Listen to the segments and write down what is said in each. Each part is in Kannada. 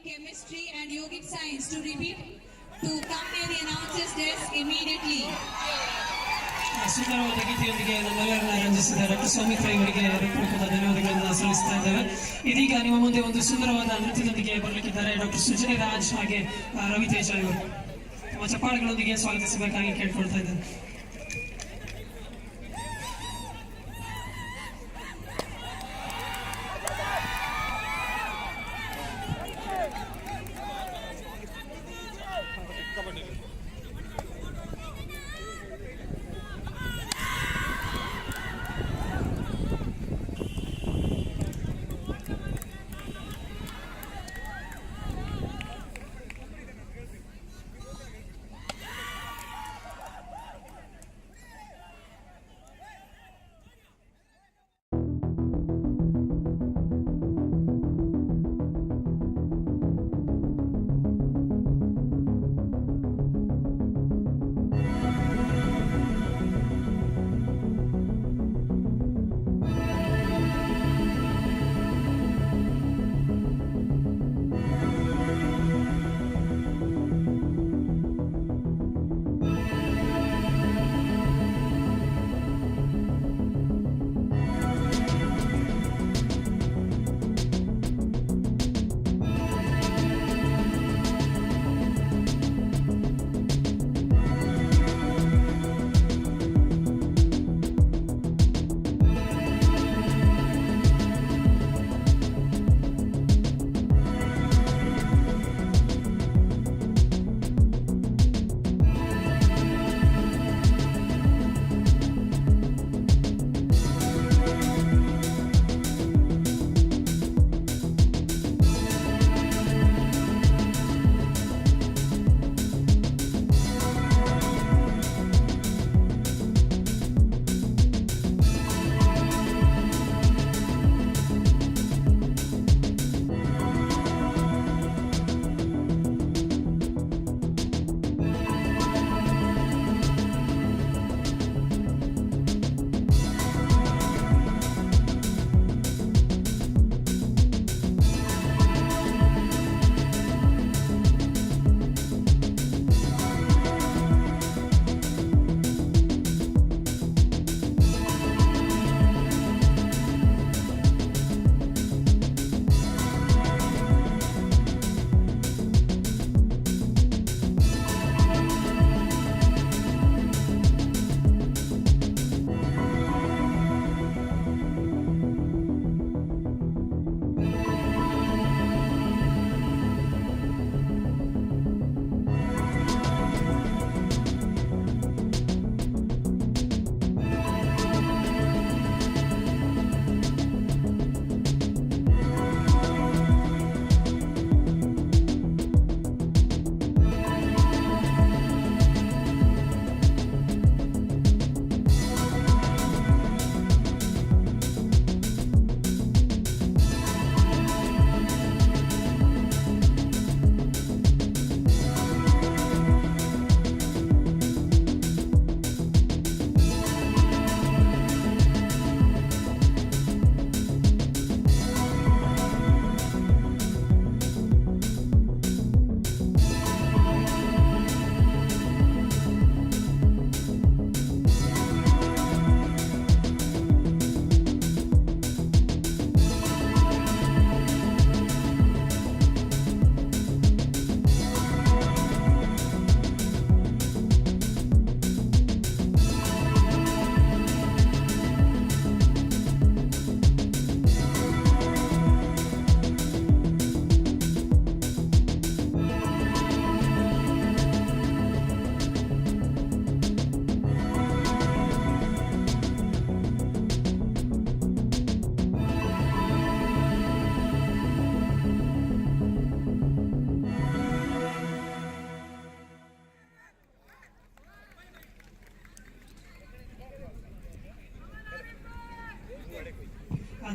Chemistry and Yogic Science to repeat to come near the announcer's desk immediately. ಸುಂದರವಾದ ಗೀತೆಯೊಂದಿಗೆ ನಮ್ಮೆಲ್ಲರನ್ನ ರಂಜಿಸಿದ ಡಾಕ್ಟರ್ ಸೌಮಿತ್ರ ಇವರಿಗೆ ಹೃತ್ಪೂರ್ವಕವಾದ ಧನ್ಯವಾದಗಳನ್ನು ಸಲ್ಲಿಸ್ತಾ ಇದ್ದೇವೆ. ಇದೀಗ ನಿಮ್ಮ ಮುಂದೆ ಒಂದು ಸುಂದರವಾದ ನೃತ್ಯದೊಂದಿಗೆ ಬರಲಿಕ್ಕಿದ್ದಾರೆ ಡಾಕ್ಟರ್ ಸುಜನಿ ರಾಜ್ ಹಾಗೆ ರವಿತೇಜ ಇವರು. ತಮ್ಮ ಚಪ್ಪಾಳೆಗಳೊಂದಿಗೆ ಸ್ವಾಗತಿಸಬೇಕಾಗಿ ಕೇಳ್ಕೊಳ್ತಾ ಇದ್ದಾರೆ.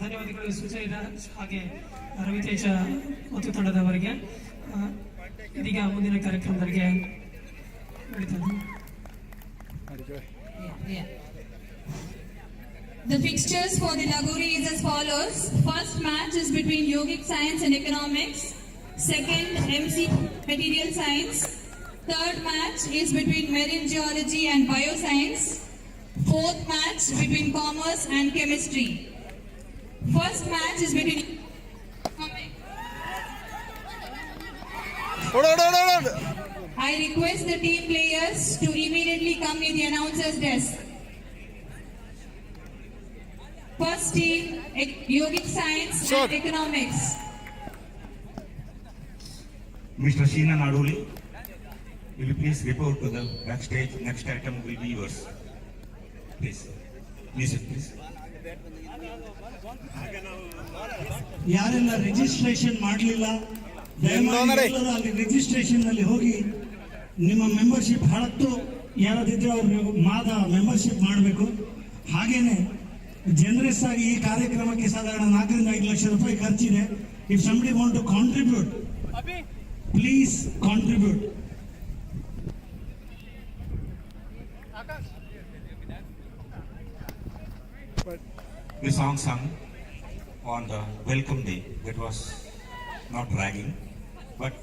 ಧನ್ಯವಾದಗಳು ಸುಜಯ್ ರಾಜ್ ಹಾಗೆ ರವಿತೇಜ ಮತ್ತು ತಂಡದವರಿಗೆ. ಇದೀಗ ಮುಂದಿನ ಕಾರ್ಯಕ್ರಮದವರೆಗೆ The fixtures for the Lagori is as follows. First match is between Yogic Science and Economics. Second, MC Material Science. Third match is between Marine Geology and Bioscience. Fourth match between Commerce and Chemistry. First match is between... I request the team players to immediately come near the announcer's desk. First team, Yogic Science and Economics. Mr. Sheena Naduli, will you please report to the backstage? Next item will be yours. Please. Music, please. ಯಾರೆಲ್ಲ ರಿಜಿಸ್ಟ್ರೇಷನ್ ಮಾಡಲಿಲ್ಲ ದಯಮಾಡಿ ಎಲ್ಲರೂ ಅಲ್ಲಿ ರಿಜಿಸ್ಟ್ರೇಷನ್ ನಲ್ಲಿ ಹೋಗಿ ನಿಮ್ಮ ಮೆಂಬರ್ಶಿಪ್ ಹಳತ್ತು ಯಾರಾದಿದ್ರೆ ಅವರು ಮಾದ ಮೆಂಬರ್ಶಿಪ್ ಮಾಡಬೇಕು. ಹಾಗೇನೆ ಜನರಸ್ ಆಗಿ ಈ ಕಾರ್ಯಕ್ರಮಕ್ಕೆ ಸಾಧಾರಣ 4 ರಿಂದ 5 ಲಕ್ಷ ರೂಪಾಯಿ ಖರ್ಚಿದೆ. If somebody want to contribute, please contribute. The song sung on the welcome day, that was not ragging, but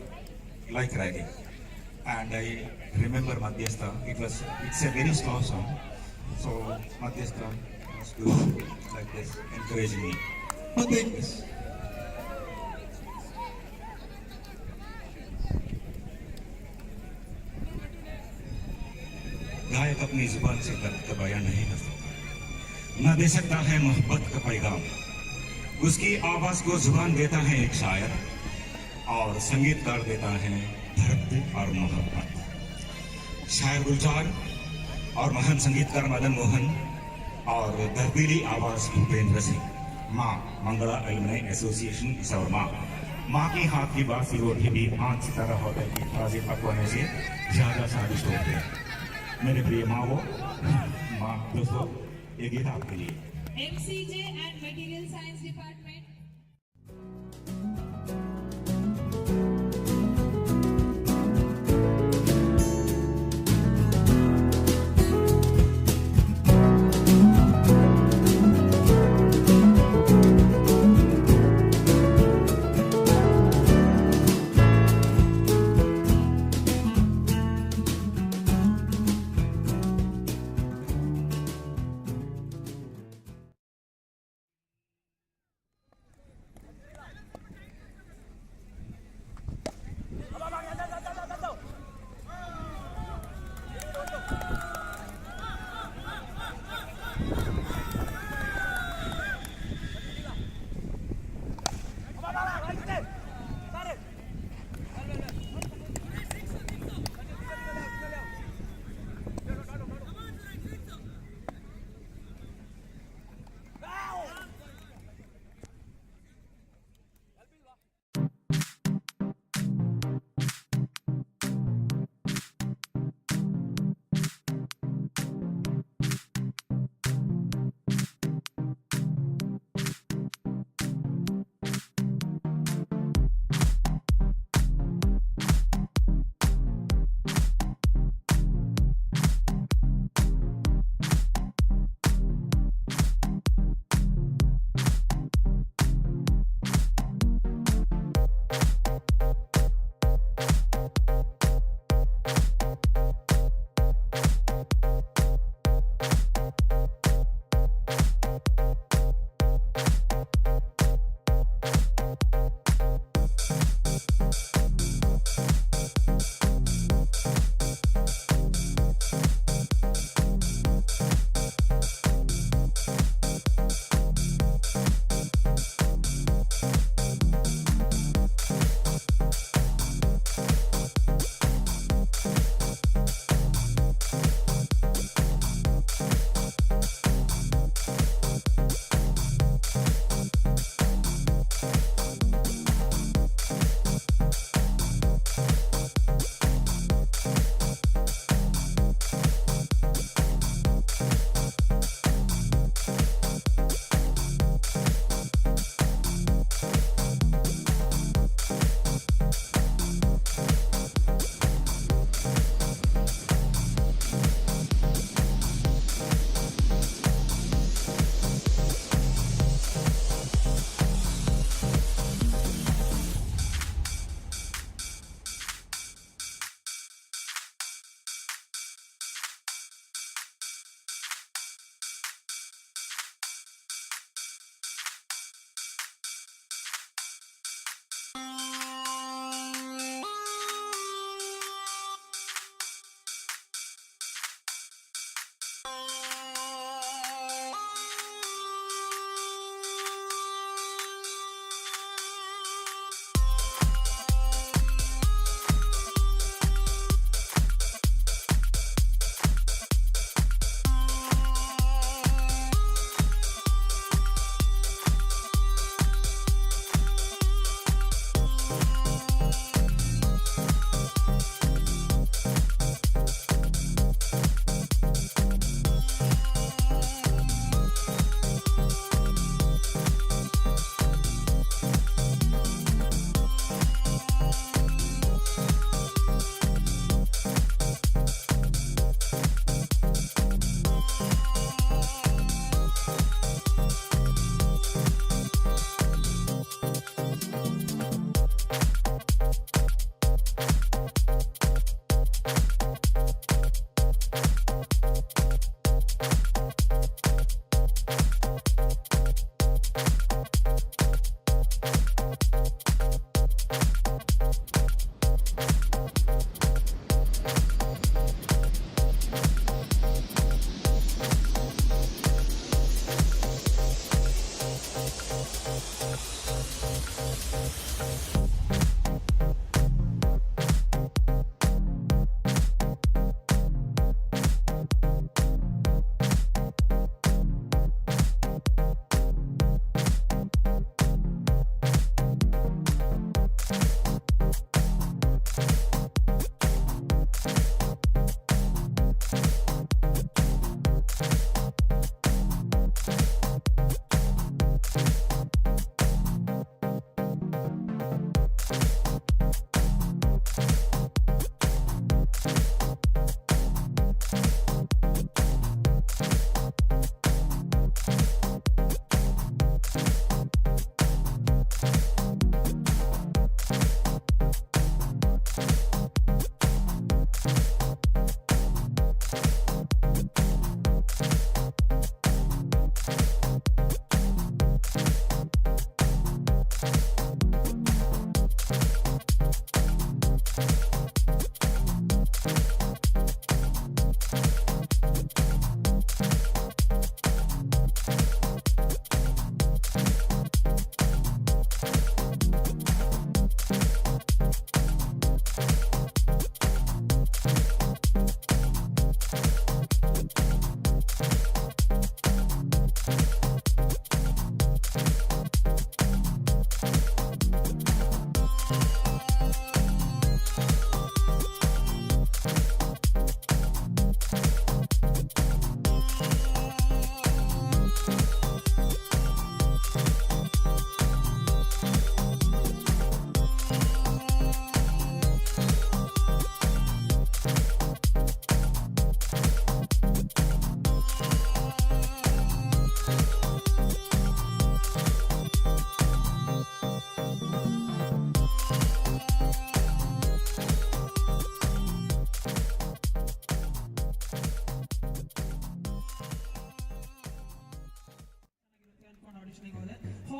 like ragging. And I remember Madhyastha, it's a very slow song. So Madhyastha was doing like this, encouraging me. Like this. गायक अपनी जुबान से दर्द का बयान नहीं कर सकता, न दे सकता है मोहब्बत का पैगाम. उसकी आवाज को जुबान देता है एक शायर, और संगीतकार देता है धरती और मोहब्बत. शायर गुलजार और महान संगीतकार मदन मोहन और दर्दीली आवाज भूपेंद्र सिंह. माँ मंगला अलुमनी एसोसिएशन इस और माँ के हाथ की बासी रोटी भी 5 सितारा होटल की ताज़े पकवाने से ज्यादा स्वादिष्ट होते हैं. मेरे प्रिय माँ दोस्तों, ये गीत आपके लिए. MCJ and Material Science Department.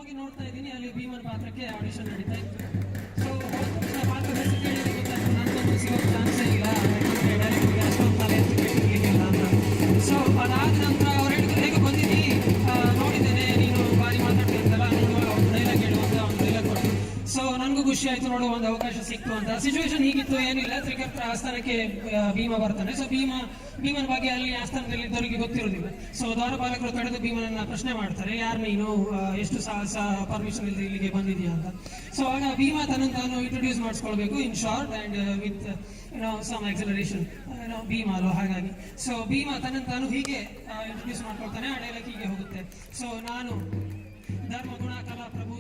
ಹೋಗಿ ನೋಡ್ತಾ ಇದ್ದೀನಿ, ಅಲ್ಲಿ ಭೀಮನ್ ಪಾತ್ರಕ್ಕೆ ಆಡಿಷನ್ ನಡೀತಾ ಇತ್ತು. ಸೊ ಪಾತ್ರ ಹೆಸರು ಕೇಳಿದ್ರೆ ಗೊತ್ತಾಯ್ತು ನನಗೊಂದು ಸಿಗೋದು ಚಾನ್ಸೇ ಇಲ್ಲ, ಯಾಕಂದರೆ ಡೈರೆಕ್ಟ್ಗೆ ಅಷ್ಟೊಂದು ತಲೆ ಅಂತ ಕೇಳಿಲ್ಲ ಅಂತ. ಸೊ ಅದಾದ ನಂತರ ಅವ್ರು ಹೇಳಿದ್ರು ಹೇಗೆ ಬಂದಿದ್ದೀ, ನೋಡಿದ್ದೇನೆ ನೀನು ಭಾರಿ ಮಾತಾಡ್ತಿರ್ತಲ್ಲ, ನೋಡುವ ಒಂದು ಡೈಲಾಗ್ ಹೇಳುವಂತ ಒಂದು ಡೈಲಾಗ್ ಕೊಟ್ಟು. ಸೊ ನನಗೂ ಖುಷಿ ಆಯ್ತು, ನೋಡುವ ಒಂದು ಅವಕಾಶ ಸಿಕ್ತು ಅಂತ. ಸಿಚುವೇಶನ್ ಹೀಗಿತ್ತು, ಏನಿಲ್ಲ, ತ್ರಿಕರ್ತರ ಆಸ್ಥಾನಕ್ಕೆ ಭೀಮ ಬರ್ತಾನೆ. ಸೊ ಭೀಮನ ಬಗ್ಗೆ ಅಲ್ಲಿ ಆಸ್ಥಾನದಲ್ಲಿ ಇದ್ದವರಿಗೆ ಗೊತ್ತಿರೋದಿಲ್ಲ. ಸೊ ದ್ವಾರಪಾಲಕರು ತಡೆದು ಭೀಮನನ್ನ ಪ್ರಶ್ನೆ ಮಾಡ್ತಾರೆ, ಯಾರು ನೀನು, ಎಷ್ಟು ಸಾಹಸ, ಪರ್ಮಿಷನ್ ಇಲ್ಲದೆ ಇಲ್ಲಿಗೆ ಬಂದಿದೆಯಾ ಅಂತ. ಸೊ ಆಗ ಭೀಮ ತನ್ನನ್ನು ತಾನು ಇಂಟ್ರೊಡ್ಯೂಸ್ ಮಾಡಿಸ್ಕೊಳ್ಬೇಕು in short and with some acceleration, Bheema ಅಲ್ವ, ಹಾಗಾಗಿ. ಸೊ ಭೀಮ ತನ್ನನ್ನು ತಾನು ಹೀಗೆ ಇಂಟ್ರೊಡ್ಯೂಸ್ ಮಾಡ್ಕೊಳ್ತಾನೆ, ಆ ಡೈಲಾಗ್ ಹೀಗೆ ಹೋಗುತ್ತೆ. ಸೊ ನಾನು ಧರ್ಮ ಗುಣ ಕಲಾ ಪ್ರಭು